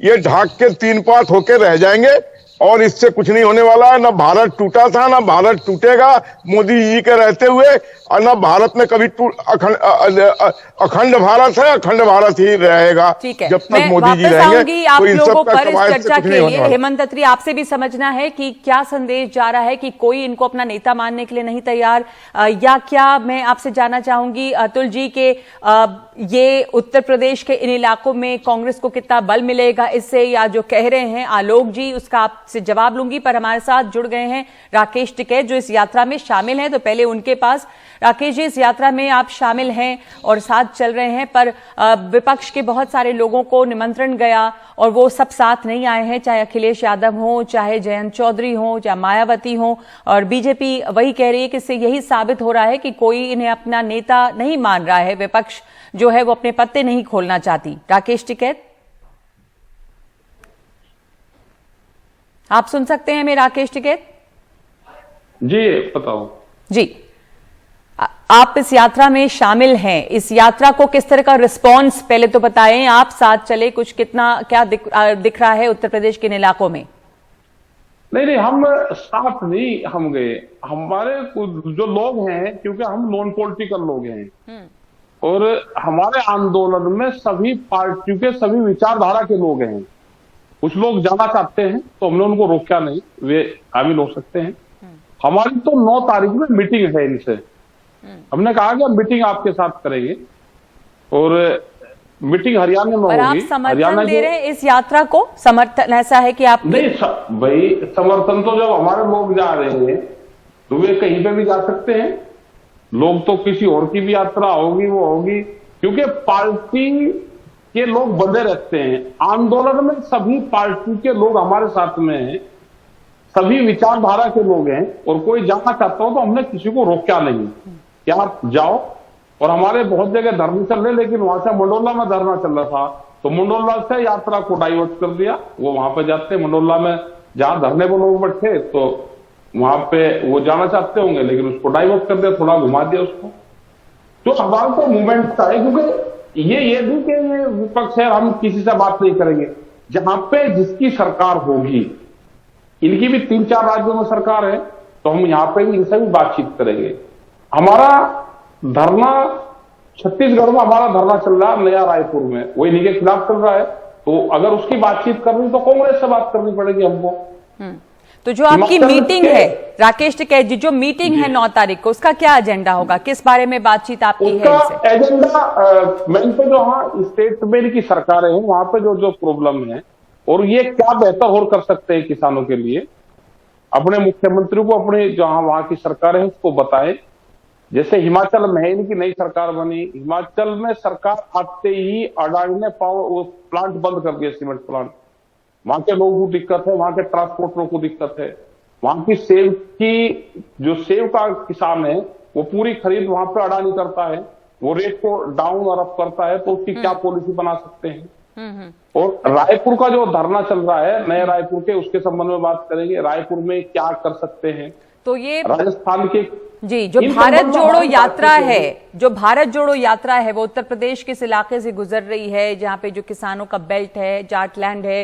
ये ढाक के 3 पार्ट होके रह जाएंगे, और इससे कुछ नहीं होने वाला है। ना भारत टूटा था, ना भारत टूटेगा मोदी जी के रहते हुए, और ना भारत में कभी अखंड भारत है, अखंड भारत ही रहेगा जब तक मोदी जी रहेंगे। आप लोगों पर इस चर्चा के लिए हेमंत अत्री, आपसे भी समझना है कि क्या संदेश जा रहा है कि कोई इनको अपना नेता मानने के लिए नहीं तैयार, या क्या, मैं आपसे जानना चाहूंगी अतुल जी के ये उत्तर प्रदेश के इन इलाकों में कांग्रेस को कितना बल मिलेगा इससे, या जो कह रहे हैं आलोक जी, उसका आपसे जवाब लूंगी। पर हमारे साथ जुड़ गए हैं राकेश टिकैत जो इस यात्रा में शामिल हैं, तो पहले उनके पास। राकेश जी, इस यात्रा में आप शामिल हैं और साथ चल रहे हैं, पर विपक्ष के बहुत सारे लोगों को निमंत्रण गया और वो सब साथ नहीं आए हैं, चाहे अखिलेश यादव हो, चाहे जयंत चौधरी हो, चाहे मायावती हो, और बीजेपी वही कह रही है कि इससे यही साबित हो रहा है कि कोई इन्हें अपना नेता नहीं मान रहा है, विपक्ष जो है वो अपने पत्ते नहीं खोलना चाहती। राकेश टिकैत, आप सुन सकते हैं मैं? राकेश टिकैत जी, बताओ जी। आप इस यात्रा में शामिल हैं, इस यात्रा को किस तरह का रिस्पांस पहले तो बताएं। आप साथ चले, कुछ कितना क्या दिख रहा है उत्तर प्रदेश के इन इलाकों में? नहीं, हम साथ नहीं हम गए, हमारे जो लोग हैं, क्योंकि हम नॉन पॉलिटिकल लोग हैं और हमारे आंदोलन में सभी पार्टियों के सभी विचारधारा के लोग हैं। कुछ लोग जाना चाहते हैं तो हमने उनको रोका नहीं, वे शामिल हो सकते हैं। हमारी तो 9 तारीख में मीटिंग है इनसे, हमने कहा कि हम मीटिंग आपके साथ करेंगे और मीटिंग हरियाणा में होगी। आप समर्थन दे रहे हैं इस यात्रा को? समर्थन ऐसा है कि आप नहीं भाई, समर्थन तो जब हमारे लोग जा रहे हैं तो वे कहीं पे भी जा सकते हैं। लोग तो किसी और की भी यात्रा होगी वो होगी, क्योंकि पार्टी के लोग बंधे रहते हैं। आंदोलन में सभी पार्टी के लोग हमारे साथ में हैं, सभी विचारधारा के लोग हैं और कोई जाना चाहता हो तो हमने किसी को रोका नहीं कि आप जाओ। और हमारे बहुत जगह धरने चल रहे, लेकिन वहां से मंडोला में धरना चल रहा था तो मंडोला से यात्रा को डाइवर्ट कर दिया, वो वहां पे जाते। मंडोला में जहां धरने पर लोग बैठे तो वहां पे वो जाना चाहते होंगे, लेकिन उसको डाइवर्ट कर दिया, थोड़ा घुमा दिया उसको। तो सवाल तो मूवमेंट का है, क्योंकि ये भी कि ये विपक्ष है, हम किसी से बात नहीं करेंगे। जहां पे जिसकी सरकार होगी, इनकी भी 3-4 राज्यों में सरकार है, तो हम यहाँ पे भी इनसे भी बातचीत करेंगे। हमारा धरना छत्तीसगढ़ में हमारा धरना चल रहा है, नया रायपुर में, वो इन्हीं के खिलाफ चल रहा है। तो अगर उसकी बातचीत करनी तो कांग्रेस से बात करनी पड़ेगी हमको। तो जो आपकी मीटिंग है राकेश टिकैत जी, जो मीटिंग है 9 तारीख को, उसका क्या एजेंडा होगा? किस बारे में बातचीत आपकी है इनसे? एजेंडा मेन पे जो हाँ स्टेट में की सरकारें हैं वहां पे जो प्रॉब्लम है और ये क्या बेहतर और कर सकते हैं किसानों के लिए, अपने मुख्यमंत्री को अपने जहां वहां की सरकारें हैं उसको बताएं। जैसे हिमाचल में है, इनकी नई सरकार बनी, हिमाचल में सरकार आते ही अडानी ने पावर प्लांट बंद कर दिया, सीमेंट प्लांट। वहां के लोगों को दिक्कत है, वहां के ट्रांसपोर्टरों को दिक्कत है, वहां की सेब की जो सेब का किसान है वो पूरी खरीद वहां पे अडानी करता है, वो रेट को डाउन और अप करता है, तो उसकी क्या पॉलिसी बना सकते हैं। और रायपुर का जो धरना चल रहा है नए रायपुर के, उसके संबंध में बात करेंगे, रायपुर में क्या कर सकते हैं। तो ये राजस्थान के जी जो भारत जोड़ो यात्रा है, जो भारत जोड़ो यात्रा है वो उत्तर प्रदेश के इस इलाके से गुजर रही है जहां पे जो किसानों का बेल्ट है, जाटलैंड है,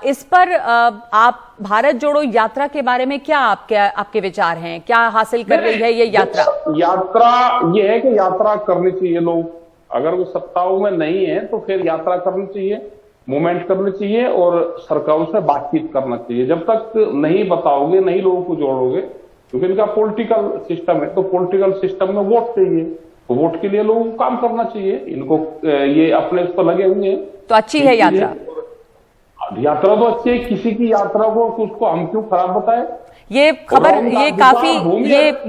इस पर आप भारत जोड़ो यात्रा के बारे में क्या आपके विचार हैं? क्या हासिल कर रही है ये यात्रा? यात्रा ये है कि यात्रा करनी चाहिए लोग, अगर वो सत्ताओं में नहीं है तो फिर यात्रा करनी चाहिए, मूवमेंट करनी चाहिए और सरकारों से बातचीत करना चाहिए। जब तक नहीं बताओगे, नहीं लोगों को जोड़ोगे, क्योंकि इनका पॉलिटिकल सिस्टम है, तो पॉलिटिकल सिस्टम में वोट चाहिए, तो वोट के लिए लोगों को काम करना चाहिए। इनको ये अपने इस पर लगे हुए हैं, तो अच्छी है यात्रा। यात्रा तो अच्छी है, किसी की यात्रा को उसको हम क्यों खराब बताए? ये खबर ये काफी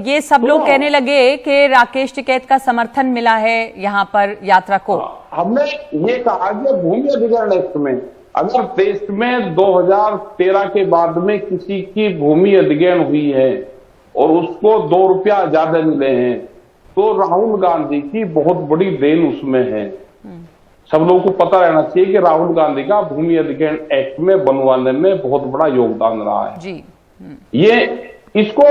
ये सब लोग कहने लगे कि राकेश टिकैत का समर्थन मिला है यहाँ पर यात्रा को। हमने ये कहा कि भूमि अधिग्रहण एक्ट में अगर देश में 2013 के बाद में किसी की भूमि अधिग्रहण हुई है और उसको 2 रुपया ज्यादा मिले हैं, तो राहुल गांधी की बहुत बड़ी देन उसमें है। सब लोगों को पता रहना चाहिए कि राहुल गांधी का भूमि अधिग्रहण एक्ट में बनवाने में बहुत बड़ा योगदान रहा है जी। ये इसको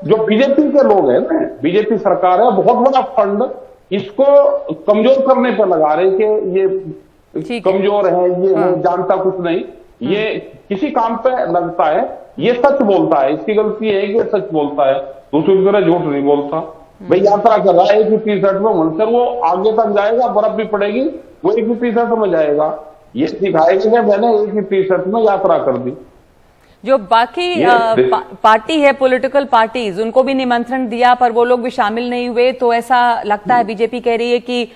जो बीजेपी के लोग हैं ना, बीजेपी सरकार है, बहुत बड़ा फंड इसको कमजोर करने पर लगा रहे कि ये कमजोर है, ये जानता कुछ नहीं, ये किसी काम पे लगता है, ये सच बोलता है, इसकी गलती है कि सच बोलता है, दूसरी तरह झूठ नहीं बोलता। भाई यात्रा कर रहा है एक ही टी-शर्ट में, मनसर वो आगे तक जाएगा, बर्फ भी पड़ेगी, वो एक ही टी-शर्ट में जाएगा, ये सिखाएगा कि मैंने एक ही टी-शर्ट में यात्रा कर दी। जो बाकी पार्टी है, पॉलिटिकल पार्टीज, उनको भी निमंत्रण दिया पर वो लोग भी शामिल नहीं हुए। तो ऐसा लगता है, बीजेपी कह रही है कि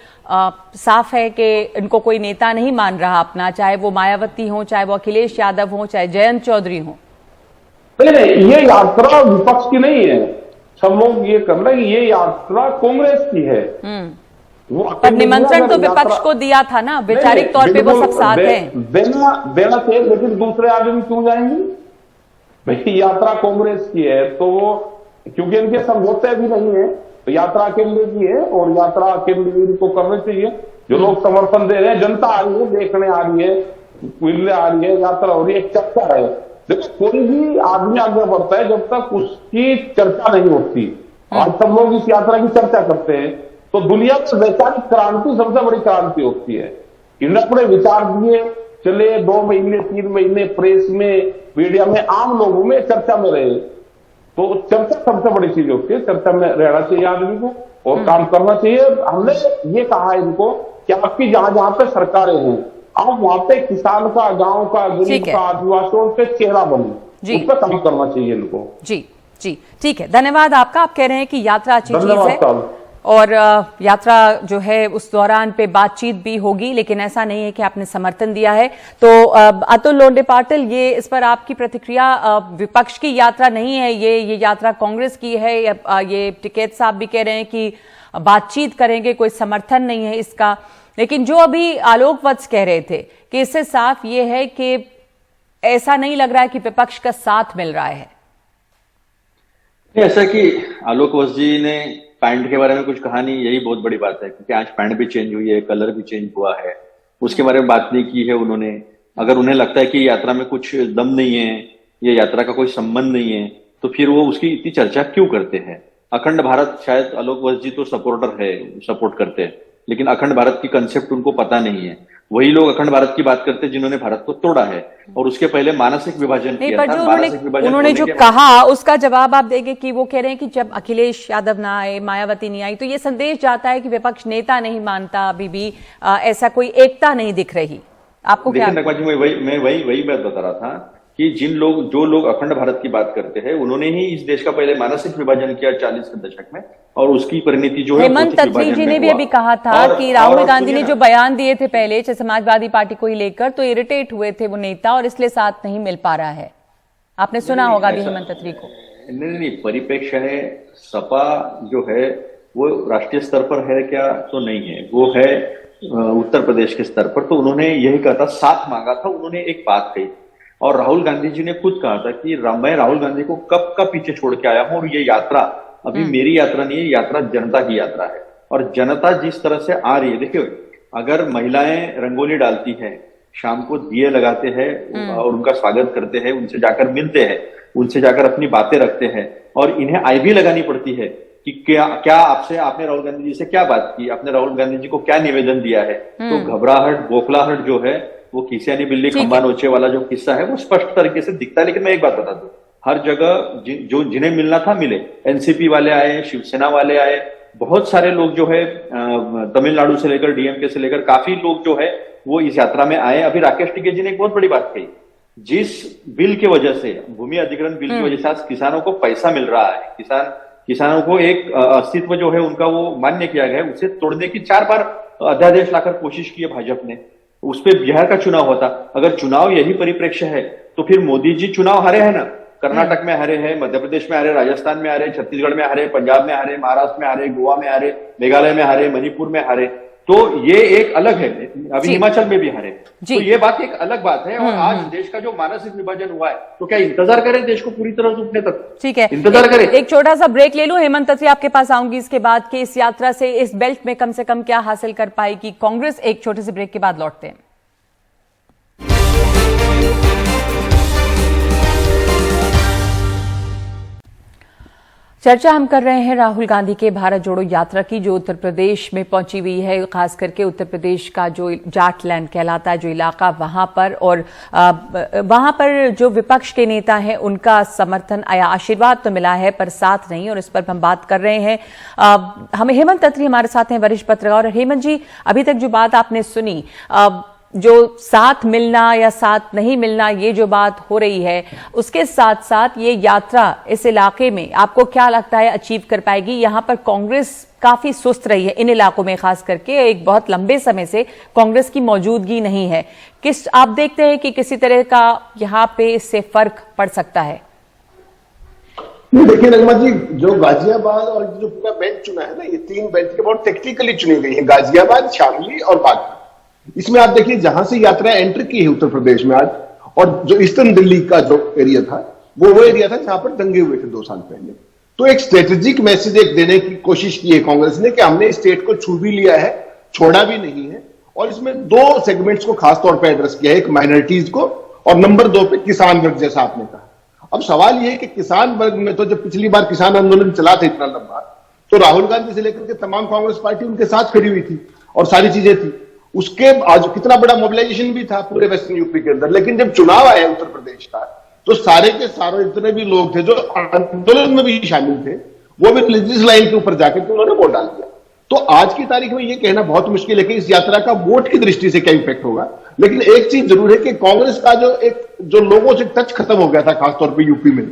साफ है कि इनको कोई नेता नहीं मान रहा अपना, चाहे वो मायावती हो, चाहे वो अखिलेश यादव हो, चाहे जयंत चौधरी हो। नहीं, ये यात्रा विपक्ष की नहीं है। सब लोग ये कर रहे हैं, ये यात्रा कांग्रेस की है। वो पर निमंत्रण तो विपक्ष को दिया था ना, वैचारिक तौर पे वो सब साथ हैं। देना चाहिए, लेकिन दूसरे आदमी क्यों जाएंगे भाई? यात्रा कांग्रेस की है तो वो, क्योंकि इनके समझौते भी नहीं है, तो यात्रा केंद्र की है और यात्रा केंद्र को करना चाहिए। जो लोग समर्थन दे रहे हैं, जनता आ रही है, देखने आ रही है, मिलने आ रही है, यात्रा हो रही है, एक चर्चा है। देखो, कोई भी आदमी आगे बढ़ता है जब तक उसकी चर्चा नहीं होती। आज सब लोग इस यात्रा की चर्चा करते हैं, तो दुनिया में वैचारिक क्रांति सबसे बड़ी क्रांति होती है। इन्होंने अपने विचार दिए, चले 2 महीने 3 महीने प्रेस में, मीडिया में, आम लोगों में चर्चा में रहे। तो चर्चा सबसे बड़ी चीज होती है, चर्चा में रहना चाहिए आदमी को और काम करना चाहिए। हमने ये कहा इनको कि आपकी जहां जहां पे सरकारें हैं, आप वहां पे किसान का, गांव का, गरीब का, आदिवासियों के चेहरा बने, उस पर काम करना चाहिए इनको। जी जी, ठीक है, धन्यवाद आपका। आप कह रहे हैं कि यात्रा अच्छी चीज है और यात्रा जो है उस दौरान पे बातचीत भी होगी, लेकिन ऐसा नहीं है कि आपने समर्थन दिया है। तो अतुल लोंढे पाटिल, ये इस पर आपकी प्रतिक्रिया? विपक्ष की यात्रा नहीं है ये यात्रा कांग्रेस की है। ये टिकैत साहब भी कह रहे हैं कि बातचीत करेंगे, कोई समर्थन नहीं है इसका। लेकिन जो अभी आलोक वत्स कह रहे थे कि इससे साफ ये है कि ऐसा नहीं लग रहा है कि विपक्ष का साथ मिल रहा है। ऐसा कि आलोक वत्स जी ने पैंट के बारे में कुछ कहा नहीं, यही बहुत बड़ी बात है, क्योंकि आज पैंट भी चेंज हुई है, कलर भी चेंज हुआ है, उसके बारे में बात नहीं की है उन्होंने। अगर उन्हें लगता है कि यात्रा में कुछ दम नहीं है, ये यात्रा का कोई संबंध नहीं है, तो फिर वो उसकी इतनी चर्चा क्यों करते हैं? अखंड भारत, शायद आलोक वत्स जी तो सपोर्टर है, सपोर्ट करते हैं, लेकिन अखंड भारत की कंसेप्ट उनको पता नहीं है। वही लोग अखंड भारत की बात करते हैं जिन्होंने भारत को तोड़ा है और उसके पहले मानसिक विभाजन किया था। उन्होंने जो कहा उसका जवाब आप देंगे कि वो कह रहे हैं कि जब अखिलेश यादव ना आए, मायावती नहीं आई, तो ये संदेश जाता है कि विपक्ष नेता नहीं मानता, अभी भी ऐसा कोई एकता नहीं दिख रही। आपको क्या? नगमा जी, मैं वही बात बता रहा था कि जो लोग अखंड भारत की बात करते हैं, उन्होंने ही इस देश का पहले मानसिक विभाजन किया 40 के दशक में, और उसकी परिणति जो है हेमंत तत्री जी ने भी अभी कहा था कि राहुल गांधी ने जो बयान दिए थे पहले समाजवादी पार्टी को ही लेकर, तो इरिटेट हुए थे वो नेता और इसलिए साथ नहीं मिल पा रहा है। आपने सुना होगा अभी हेमंत तत्री को। नहीं, परिप्रेक्ष्य है, सपा जो है वो राष्ट्रीय स्तर पर है क्या? तो नहीं है, वो है उत्तर प्रदेश के स्तर पर। तो उन्होंने यही कहा था, साथ मांगा था, उन्होंने एक बात कही। और राहुल गांधी जी ने खुद कहा था कि मैं राहुल गांधी को कब का पीछे छोड़ के आया हूं, और ये यात्रा अभी मेरी यात्रा नहीं है, यात्रा जनता की यात्रा है। और जनता जिस तरह से आ रही है, देखिए, अगर महिलाएं रंगोली डालती हैं, शाम को दिए लगाते हैं और उनका स्वागत करते हैं, उनसे जाकर मिलते हैं, उनसे जाकर अपनी बातें रखते हैं, और इन्हें आई भी लगानी पड़ती है कि क्या आपने राहुल गांधी जी से क्या बात की, आपने राहुल गांधी जी को क्या निवेदन दिया है। तो घबराहट, बौखलाहट जो है, वो किसी यानी बिल्ली खंबा नोचे वाला जो किस्सा है, वो स्पष्ट तरीके से दिखता है। लेकिन मैं एक बात बता दूं, हर जगह जिन्हें मिलना था मिले। एनसीपी वाले आए, शिवसेना वाले आए, बहुत सारे लोग जो है तमिलनाडु से लेकर डीएमके से लेकर काफी लोग जो है वो इस यात्रा में आए। अभी राकेश टिकैत जी ने एक बहुत बड़ी बात कही, जिस बिल की वजह से, भूमि अधिग्रहण बिल की वजह से आज किसानों को पैसा मिल रहा है, किसानों को एक अस्तित्व जो है उनका वो मान्य किया गया है, उसे तोड़ने की 4 बार अध्यादेश लाकर कोशिश की है भाजपा ने। उस पर बिहार का चुनाव होता, अगर चुनाव यही परिप्रेक्ष्य है तो फिर मोदी जी चुनाव हारे हैं ना, कर्नाटक में हारे हैं, मध्य प्रदेश में हारे, राजस्थान में हारे, छत्तीसगढ़ में हारे, पंजाब में हारे, महाराष्ट्र में हारे, गोवा में हारे, मेघालय में हारे, मणिपुर में हारे। तो ये एक अलग है, अभी हिमाचल में भी हारे, तो ये बात एक अलग बात है। और आज देश का जो मानसिक विभाजन हुआ है, तो क्या इंतजार करें देश को पूरी तरह टूटने तक? ठीक है, इंतजार करें। एक छोटा सा ब्रेक ले लूं। हेमंत तत्री आपके पास आऊंगी इसके बाद कि इस यात्रा से इस बेल्ट में कम से कम क्या हासिल कर पाएगी कांग्रेस। एक छोटे से ब्रेक के बाद लौटते हैं। चर्चा हम कर रहे हैं राहुल गांधी के भारत जोड़ो यात्रा की, जो उत्तर प्रदेश में पहुंची हुई है, खास करके उत्तर प्रदेश का जो जाटलैंड कहलाता है जो इलाका, वहां पर, और वहां पर जो विपक्ष के नेता हैं उनका समर्थन या आशीर्वाद तो मिला है पर साथ नहीं, और इस पर हम बात कर रहे हैं। हमें हेमंत तत्री हमारे साथ हैं, वरिष्ठ पत्रकार। और हेमंत जी, अभी तक जो बात आपने सुनी, जो साथ मिलना या साथ नहीं मिलना ये जो बात हो रही है, उसके साथ साथ ये यात्रा इस इलाके में आपको क्या लगता है अचीव कर पाएगी? यहां पर कांग्रेस काफी सुस्त रही है इन इलाकों में, खास करके एक बहुत लंबे समय से कांग्रेस की मौजूदगी नहीं है। आप देखते हैं कि किसी तरह का यहां पे इससे फर्क पड़ सकता है? देखिए नगमा जी, जो गाजियाबाद और जो पूरा बेंच चुना है ना, ये 3 बेंच के बहुत टेक्निकली चुनी गई है, गाजियाबाद, शामली और बागी। इसमें आप देखिए जहां से यात्रा एंटर की है उत्तर प्रदेश में आज, और जो ईस्टर्न दिल्ली का जो एरिया था वो एरिया था जहां पर दंगे हुए थे 2 साल पहले। तो एक स्ट्रेटेजिक मैसेज एक देने की कोशिश की है कांग्रेस ने कि हमने स्टेट को छू भी लिया है, छोड़ा भी नहीं है। और इसमें 2 सेगमेंट्स को खासतौर पर एड्रेस किया है, एक माइनॉरिटीज को और नंबर 2 पे किसान वर्ग, जैसा आपने कहा। अब सवाल यह है कि किसान वर्ग में तो जब पिछली बार किसान आंदोलन चला था इतना लंबा, तो राहुल गांधी से लेकर के तमाम कांग्रेस पार्टी उनके साथ खड़ी हुई थी और सारी चीजें थी। उसके आज कितना बड़ा मोबिलाइजेशन भी था पूरे वेस्टर्न यूपी के अंदर। लेकिन जब चुनाव आया उत्तर प्रदेश का, तो सारे के सारे जितने भी लोग थे जो आंदोलन में भी शामिल थे, वो भी रिलीजियस लाइन के ऊपर जाकर के उन्होंने वोट डाल दिया। तो आज की तारीख में यह कहना बहुत मुश्किल है कि इस यात्रा का वोट की दृष्टि से क्या इफेक्ट होगा। लेकिन एक चीज जरूर है कि कांग्रेस का जो लोगों से टच खत्म हो गया था खासतौर पर यूपी में,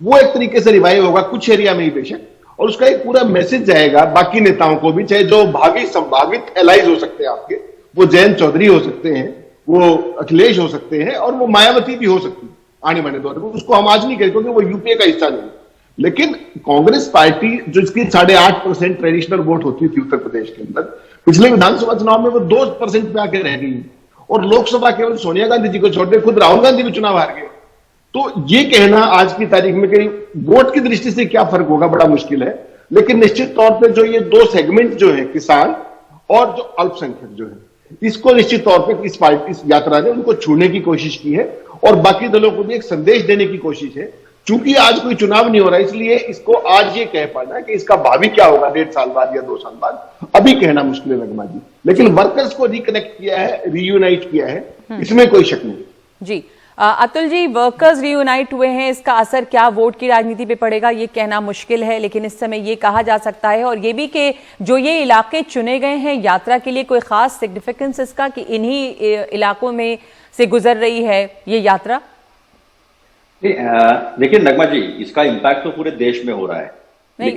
वो एक तरीके से रिवाइव होगा कुछ एरिया में ही बेशक, और उसका एक पूरा मैसेज जाएगा बाकी नेताओं को भी, चाहे जो भावी संभावित एलाइज हो सकते हैं आपके, वो जयंत चौधरी हो सकते हैं, वो अखिलेश हो सकते हैं, और वो मायावती भी हो सकती है आने वाले दौर में। उसको हम आज नहीं कहें क्योंकि वो यूपीए का हिस्सा नहीं। लेकिन कांग्रेस पार्टी जो इसकी 8.5% ट्रेडिशनल वोट होती थी उत्तर प्रदेश के अंदर, पिछले विधानसभा चुनाव में वो 2% पे आके रह गई, और लोकसभा केवल सोनिया गांधी जी को छोड़कर खुद राहुल गांधी भी चुनाव हार गए। तो ये कहना आज की तारीख में कहीं वोट की दृष्टि से क्या फर्क होगा बड़ा मुश्किल है। लेकिन निश्चित तौर पर जो ये 2 सेगमेंट जो है, किसान और जो अल्पसंख्यक जो है, इसको निश्चित तौर पर इस यात्रा ने उनको छूने की कोशिश की है, और बाकी दलों को भी एक संदेश देने की कोशिश है। चूंकि आज कोई चुनाव नहीं हो रहा, इसलिए इसको आज ये कह पाना कि इसका भावी क्या होगा 1.5 साल बाद या 2 साल बाद, अभी कहना मुश्किल है नगमा जी। लेकिन वर्कर्स को रिकनेक्ट किया है, रीयूनाइट किया है, इसमें कोई शक नहीं। जी अतुल जी, वर्कर्स रीयूनाइट हुए हैं, इसका असर क्या वोट की राजनीति पे पड़ेगा ये कहना मुश्किल है, लेकिन इस समय ये कहा जा सकता है, और ये भी कि जो ये इलाके चुने गए हैं यात्रा के लिए, कोई खास सिग्निफिकेंस इसका कि इन्हीं इलाकों में से गुजर रही है ये यात्रा? देखिए नगमा जी, इसका इम्पैक्ट तो पूरे देश में हो रहा है। नहीं,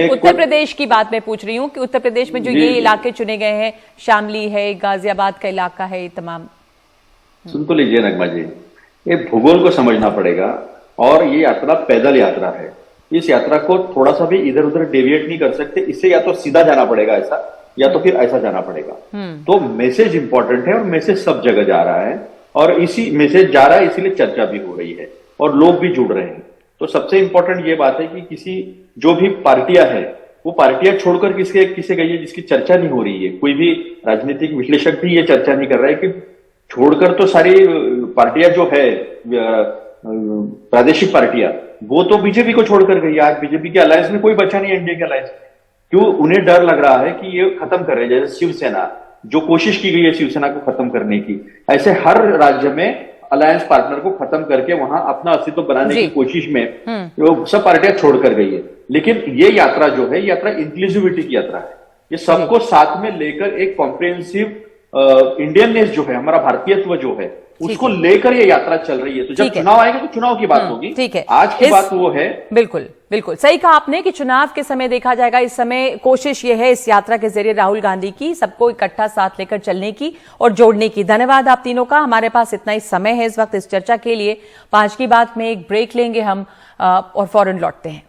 उत्तर प्रदेश की बात मैं पूछ रही हूँ कि उत्तर प्रदेश में जो ये इलाके चुने गए हैं, शामली है, गाजियाबाद का इलाका है, ये तमाम। सुन तो लीजिए नगमा जी, ये भूगोल को समझना पड़ेगा, और ये यात्रा पैदल यात्रा है। इस यात्रा को थोड़ा सा भी इधर उधर डेविएट नहीं कर सकते। इससे या तो सीधा जाना पड़ेगा ऐसा, या तो फिर ऐसा जाना पड़ेगा। तो मैसेज इंपॉर्टेंट है, और मैसेज सब जगह जा रहा है, और इसी मैसेज जा रहा है, इसीलिए चर्चा भी हो रही है और लोग भी जुड़ रहे हैं। तो सबसे इंपॉर्टेंट ये बात है कि किसी जो भी पार्टियां हैं, वो पार्टियां छोड़कर किसे गई है जिसकी चर्चा नहीं हो रही है। कोई भी राजनीतिक विश्लेषक भी ये चर्चा नहीं कर रहा है कि छोड़कर तो सारी पार्टियां जो है प्रादेशिक पार्टियां, वो तो बीजेपी को छोड़कर गई। आज बीजेपी के अलायंस में कोई बचा नहीं, एनडीए के अलायंस। क्यों? उन्हें डर लग रहा है कि ये खत्म कर रहे हैं। जैसे शिवसेना, जो कोशिश की गई है शिवसेना को खत्म करने की, ऐसे हर राज्य में अलायंस पार्टनर को खत्म करके वहां अपना अस्तित्व बनाने की कोशिश में वो सब पार्टियां छोड़कर गई है। लेकिन ये यात्रा जो है, यात्रा इंक्लूसिविटी की यात्रा है। ये सबको साथ में लेकर एक कॉम्प्रिहेंसिव इंडियननेस जो है, हमारा भारतीयत्व जो है, उसको लेकर ये यात्रा चल रही है। तो जब चुनाव आएगा तो चुनाव की बात होगी। ठीक है, आज की बात वो है। बिल्कुल बिल्कुल सही कहा आपने कि चुनाव के समय देखा जाएगा। इस समय कोशिश ये है इस यात्रा के जरिए राहुल गांधी की सबको इकट्ठा साथ लेकर चलने की और जोड़ने की। धन्यवाद आप तीनों का। हमारे पास इतना ही समय है इस वक्त इस चर्चा के लिए। 5 की बात में एक ब्रेक लेंगे हम और फौरन लौटते हैं।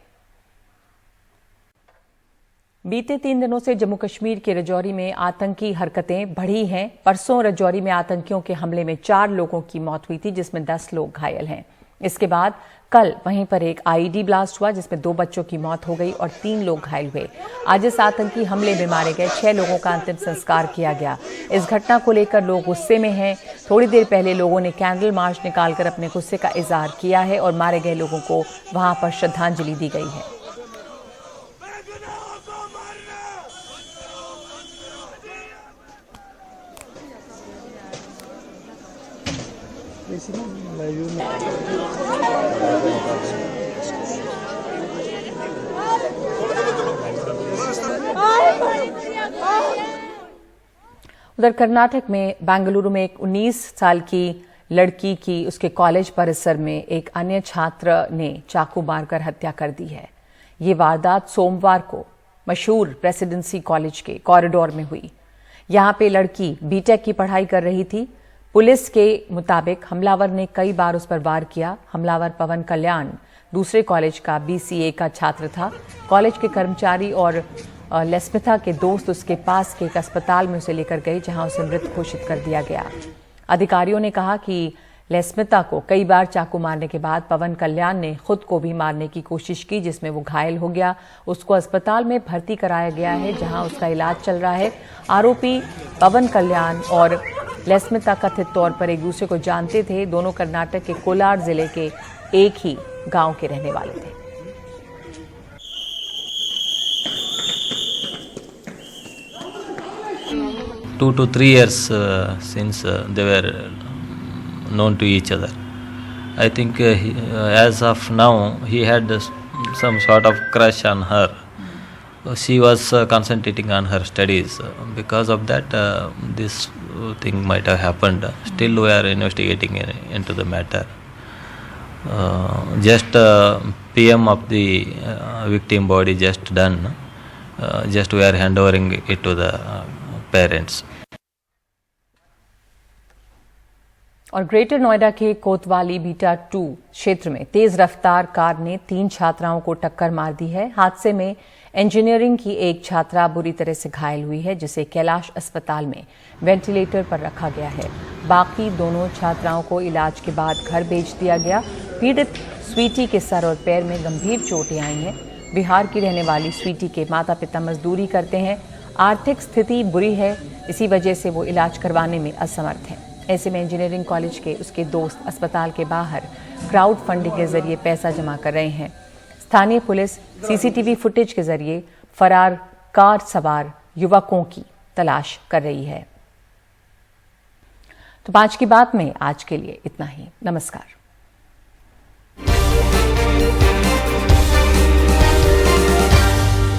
बीते 3 दिनों से जम्मू कश्मीर के राजौरी में आतंकी हरकतें बढ़ी हैं। परसों राजौरी में आतंकियों के हमले में 4 लोगों की मौत हुई थी, जिसमें 10 लोग घायल हैं। इसके बाद कल वहीं पर एक आईईडी ब्लास्ट हुआ, जिसमें 2 बच्चों की मौत हो गई और 3 लोग घायल हुए। आज इस आतंकी हमले में मारे गए 6 लोगों का अंतिम संस्कार किया गया। इस घटना को लेकर लोग गुस्से में हैं। थोड़ी देर पहले लोगों ने कैंडल मार्च निकालकर अपने गुस्से का इजहार किया है और मारे गए लोगों को वहां पर श्रद्धांजलि दी गई है। उधर कर्नाटक में बेंगलुरु में एक 19 साल की लड़की की उसके कॉलेज परिसर में एक अन्य छात्र ने चाकू मारकर हत्या कर दी है। ये वारदात सोमवार को मशहूर प्रेसिडेंसी कॉलेज के कॉरिडोर में हुई। यहां पे लड़की बीटेक की पढ़ाई कर रही थी। पुलिस के मुताबिक हमलावर ने कई बार उस पर वार किया। हमलावर पवन कल्याण दूसरे कॉलेज का BCA का छात्र था। कॉलेज के कर्मचारी और लेस्मिता के दोस्त उसके पास के एक अस्पताल में उसे लेकर गए, जहां उसे मृत घोषित कर दिया गया। अधिकारियों ने कहा कि लेस्मिता को कई बार चाकू मारने के बाद पवन कल्याण ने खुद को भी मारने की कोशिश की, जिसमें वो घायल हो गया। उसको अस्पताल में भर्ती कराया गया है, जहां उसका इलाज चल रहा है। आरोपी पवन कल्याण और लेस्मिता कथित तौर पर एक दूसरे को जानते थे। दोनों कर्नाटक के कोलार जिले के एक ही गांव के रहने वाले थे। Two to 3 years since they were known to each other. I think as of now he had some sort of crush on her. She was concentrating on her studies. Because of that, this thing might have happened. Still we are investigating into the matter. Just PM of the victim body just done. Just we are handovering it to the parents. और greater Noida के कोतवाली beta 2 क्षेत्र में तेज रफ्तार car ने 3 छात्राओं को टक्कर मार दी है। हादसे में इंजीनियरिंग की एक छात्रा बुरी तरह से घायल हुई है, जिसे कैलाश अस्पताल में वेंटिलेटर पर रखा गया है। बाकी दोनों छात्राओं को इलाज के बाद घर भेज दिया गया। पीड़ित स्वीटी के सर और पैर में गंभीर चोटें आई हैं। बिहार की रहने वाली स्वीटी के माता पिता मजदूरी करते हैं। आर्थिक स्थिति बुरी है, इसी वजह से वो इलाज करवाने में असमर्थ हैं। ऐसे में इंजीनियरिंग कॉलेज के उसके दोस्त अस्पताल के बाहर क्राउड फंडिंग के जरिए पैसा जमा कर रहे हैं। स्थानीय पुलिस CCTV फुटेज के जरिए फरार कार सवार युवकों की तलाश कर रही है। तो 5 की बात में आज के लिए इतना ही। नमस्कार।